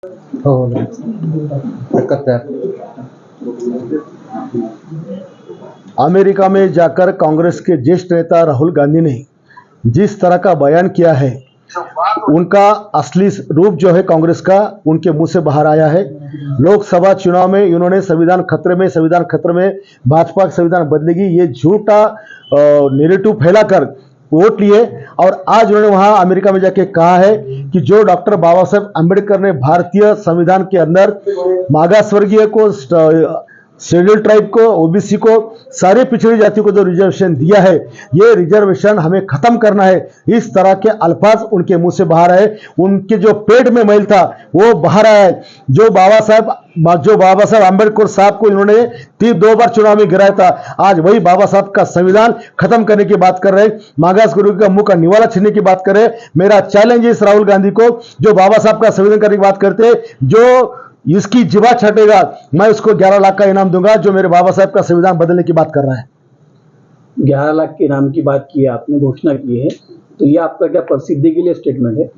हो, हो. हरकत है। अमेरिका में जाकर कांग्रेस के ज्येष्ठ नेता राहुल गांधी ने जिस तरह का बयान किया है, उनका असली रूप जो है कांग्रेस का उनके मुंह से बाहर आया है। लोकसभा चुनाव में इन्होंने संविधान खतरे में भाजपा का संविधान बदलेगी ये झूठा नैरेटिव फैलाकर वोट लिए और आज उन्होंने वहां अमेरिका में जाके कहा है कि जो डॉक्टर बाबा साहेब अम्बेडकर ने भारतीय संविधान के अंदर मागास वर्गीय को, शेड्यूल ट्राइब को, ओबीसी को, सारे पिछड़ी जातियों को जो रिजर्वेशन दिया है, ये रिजर्वेशन हमें खत्म करना है, इस तरह के अल्फाज उनके मुंह से बाहर आए। उनके जो पेट में मैल था वो बाहर आया है। जो बाबा साहेब अम्बेडकर साहब को इन्होंने 2 बार चुनाव में गिराया था, आज वही बाबा साहब का संविधान खत्म करने की बात कर रहे हैं, मागास गुरु का मुंह का निवाला छीनने की बात कर रहे हैं। मेरा चैलेंज है इस राहुल गांधी को, जो बाबा साहब का संविधान करने की बात करते हैं, जो इसकी जिबा छटेगा मैं उसको 11 लाख का इनाम दूंगा, जो मेरे बाबा साहब का संविधान बदलने की बात कर रहा है। 11 लाख के इनाम की बात की है आपने, घोषणा की है, तो ये आपका क्या प्रसिद्धि के लिए स्टेटमेंट है?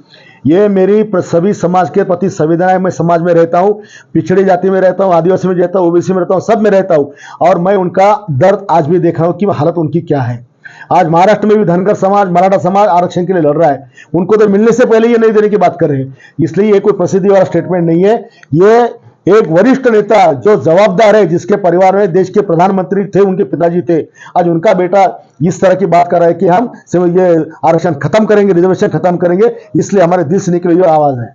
ये मेरी सभी समाज के प्रति संवेदना है। मैं समाज में रहता हूँ, पिछड़ी जाति में रहता हूँ, आदिवासी में रहता हूँ, ओबीसी में रहता हूँ, सब में रहता हूँ और मैं उनका दर्द आज भी देख रहा हूँ कि हालत उनकी क्या है। आज महाराष्ट्र में भी धनगर समाज, मराठा समाज आरक्षण के लिए लड़ रहा है, उनको तो मिलने से पहले ये नहीं देने की बात कर रहे हैं, इसलिए ये कोई प्रसिद्धि वाला स्टेटमेंट नहीं है। ये एक वरिष्ठ नेता जो जवाबदार है, जिसके परिवार में देश के प्रधानमंत्री थे, उनके पिताजी थे, आज उनका बेटा इस तरह की बात कर रहा है कि हम सिर्फ ये आरक्षण खत्म करेंगे, रिजर्वेशन खत्म करेंगे, इसलिए हमारे दिल से निकली जो आवाज है।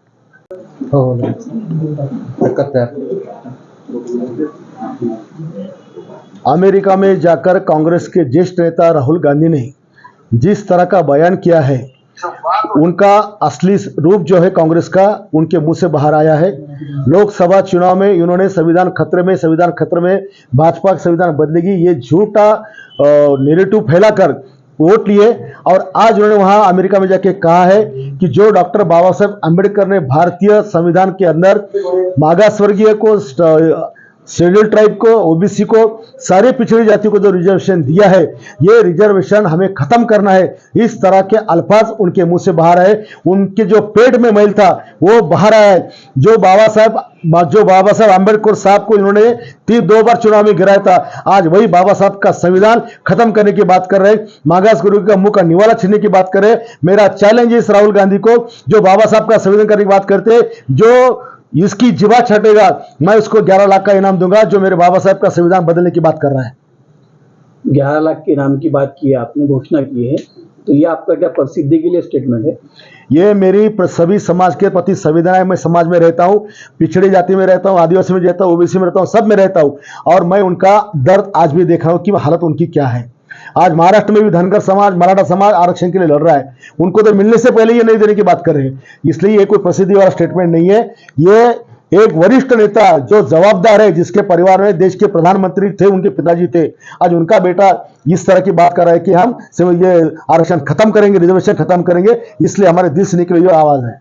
हो, हरकत है। अमेरिका में जाकर कांग्रेस के ज्येष्ठ नेता राहुल गांधी ने जिस तरह का बयान किया है, उनका असली रूप जो है कांग्रेस का उनके मुंह से बाहर आया है। लोकसभा चुनाव में इन्होंने संविधान खतरे में भाजपा का संविधान बदलेगी ये झूठा नैरेटिव फैलाकर वोट लिए और आज उन्होंने वहां अमेरिका में जाके कहा है कि जो डॉक्टर बाबा साहेब अम्बेडकर ने भारतीय संविधान के अंदर मागास वर्गीय को, शेड्यूल ट्राइब को, ओबीसी को, सारे पिछड़ी जातियों को जो रिजर्वेशन दिया है, ये रिजर्वेशन हमें खत्म करना है, इस तरह के अल्फाज उनके मुंह से बाहर आए। उनके जो पेट में मैल था वो बाहर आया है। जो बाबा साहेब अम्बेडकर साहब को इन्होंने 2 बार चुनाव में गिराया था, आज वही बाबा साहब का संविधान खत्म करने की बात कर रहे हैं, मागास गुरु का मुंह का निवाला छीनने की बात कर रहे हैं। मेरा चैलेंज है इस राहुल गांधी को, जो बाबा साहब का संविधान करने की बात करते हैं, जो इसकी जिबा छटेगा मैं उसको 11 लाख का इनाम दूंगा, जो मेरे बाबा साहब का संविधान बदलने की बात कर रहा है। 11 लाख के इनाम की बात की है आपने, घोषणा की है, तो ये आपका क्या प्रसिद्धि के लिए स्टेटमेंट है? ये मेरी सभी समाज के प्रति संवेदना है। मैं समाज में रहता हूँ, पिछड़ी जाति में रहता हूँ, आदिवासी में रहता हूँ, ओबीसी में रहता हूँ, सब में रहता हूँ और मैं उनका दर्द आज भी देख रहा हूँ कि हालत उनकी क्या है। आज महाराष्ट्र में भी धनगर समाज, मराठा समाज आरक्षण के लिए लड़ रहा है, उनको तो मिलने से पहले ये नहीं देने की बात कर रहे हैं, इसलिए ये कोई प्रसिद्धि वाला स्टेटमेंट नहीं है। ये एक वरिष्ठ नेता जो जवाबदार है, जिसके परिवार में देश के प्रधानमंत्री थे, उनके पिताजी थे, आज उनका बेटा इस तरह की बात कर रहा है कि हम सिर्फ ये आरक्षण खत्म करेंगे, रिजर्वेशन खत्म करेंगे, इसलिए हमारे दिल से निकली जो आवाज है।